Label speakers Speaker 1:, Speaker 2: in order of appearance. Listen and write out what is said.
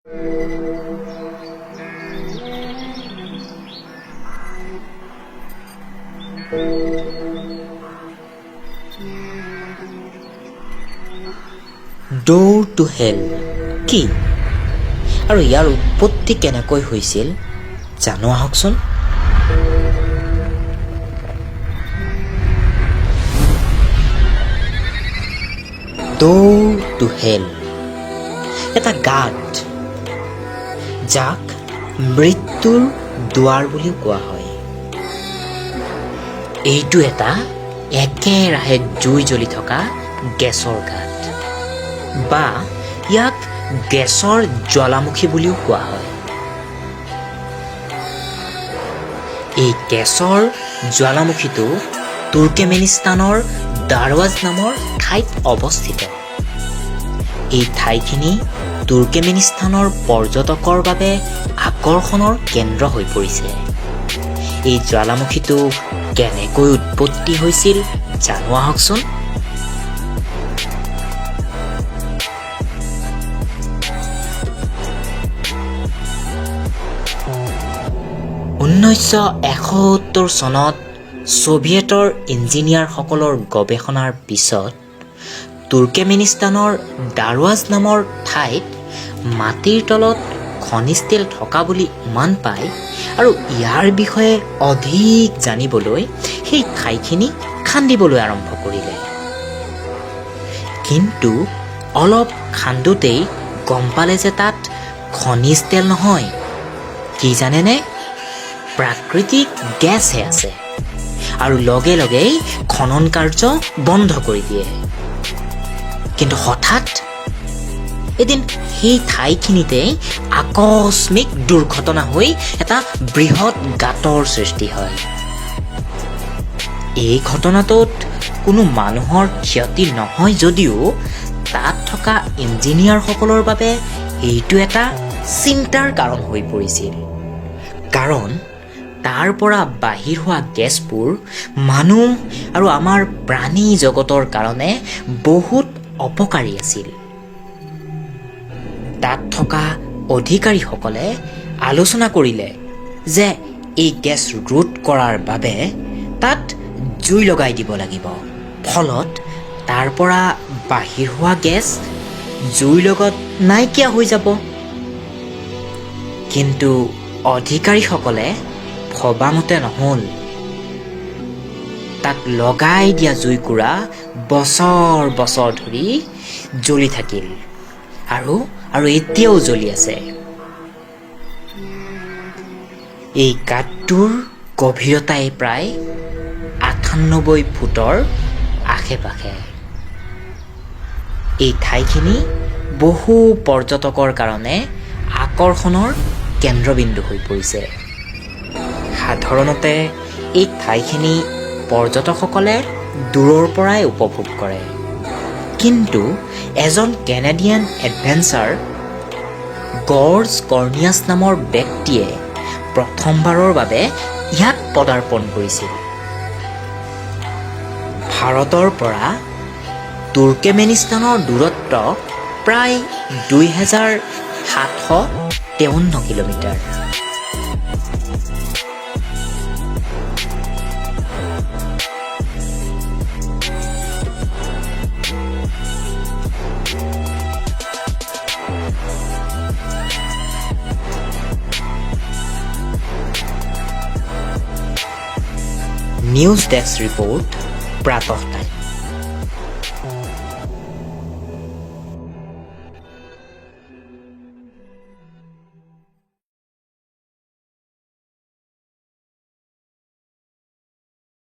Speaker 1: Door to hell কি আৰু ইয়াৰ উৎপত্তি কেনেকৈ হৈছিল জানো আহকচোন। ড'ৰ টু হেল এটা গাঁত যাক মৃত্যুৰ দুৱাৰ বুলিও কোৱা হয়। এইটো এটা একেৰাহে জুই জ্বলি থকা গেছৰ গাঁত বা ইয়াক গেছৰ জ্বালামুখী বুলিও কোৱা হয়। এই গেছৰ জ্বালামুখীটো তুৰ্কমেনিস্তানৰ দাৰৱাজ নামৰ ঠাইত অৱস্থিত। এই ঠাইখিনি তুৰ্কমেনিস্তানৰ পৰ্যটকৰ বাবে আকৰ্ষণৰ কেন্দ্ৰ হৈ পৰিছে। এই জ্বালামুখীটো কেনেকৈ উৎপত্তি হৈছিল জানো আহকচোন। 1971 চনত ছোভিয়েটৰ ইঞ্জিনিয়াৰসকলৰ গৱেষণাৰ পিছত তুৰ্কমেনিস্তানৰ দাৰৱাজ নামৰ ঠাইত মাটিৰ তলত খনিজ তেল থকা বুলি মান পায় আৰু ইয়াৰ বিষয়ে অধিক জানিবলৈ সেই ঠাইখিনি খান্দিবলৈ আৰম্ভ কৰিলে। কিন্তু অলপ খান্দোতেই গম পালে যে তাত খনিজ তেল নহয়, কি জানেনে, প্ৰাকৃতিক গেছহে আছে আৰু লগে লগেই খনন কাৰ্য বন্ধ কৰি দিয়ে। কিন্তু হঠাৎ এদিন সেই ঠাইখিনিতে আকস্মিক দুৰ্ঘটনা হৈ এটা বৃহৎ গাঁতৰ সৃষ্টি হয়। এই ঘটনাটোত কোনো মানুহৰ ক্ষতি নহয় যদিও তাত থকা ইঞ্জিনিয়াৰসকলৰ বাবে এইটো এটা চিন্তাৰ কাৰণ হৈ পৰিছিল। কাৰণ তাৰ পৰা বাহিৰ হোৱা গেছবোৰ মানুহ আৰু আমাৰ প্ৰাণী জগতৰ কাৰণে বহুত অপকাৰী আছিল। তাত থকা অধিকাৰীসকলে আলোচনা কৰিলে যে এই গেছ ৰোধ কৰাৰ বাবে তাত জুই লগাই দিব লাগিব। ফলত তাৰ পৰা বাহিৰ হোৱা গেছ জুইৰ লগত নাইকিয়া হৈ যাব। কিন্তু অধিকাৰীসকলে ভবামতে নহ'ল। তাক লগাই দিয়া জুইকুৰা বছৰ বছৰ ধৰি জ্বলি থাকিল আৰু এতিয়াও জ্বলি আছে। এই গাঁতটোৰ গভীৰতাই প্ৰায় 98 ফুটৰ আশে-পাশে। এই ঠাইখিনি বহু পৰ্যটকৰ কাৰণে আকৰ্ষণৰ কেন্দ্ৰবিন্দু হৈ পৰিছে। সাধাৰণতে এই ঠাইখিনি পৰ্যটকসকলে দূৰৰ পৰাই উপভোগ কৰে। কিন্তু এজন কেনেডিয়ান এডভেঞ্চাৰ গৰ্জ কৰ্নিয়াছ নামৰ ব্যক্তিয়ে প্ৰথমবাৰৰ বাবে ইয়াত পদাৰ্পণ কৰিছিল। ভাৰতৰ পৰা তুৰ্কমেনিস্তানৰ দূৰত্ব প্ৰায় 2753 কিলোমিটাৰ। নিউজ ডেস্ক ৰিপোৰ্ট, প্ৰাতঃ টাইম।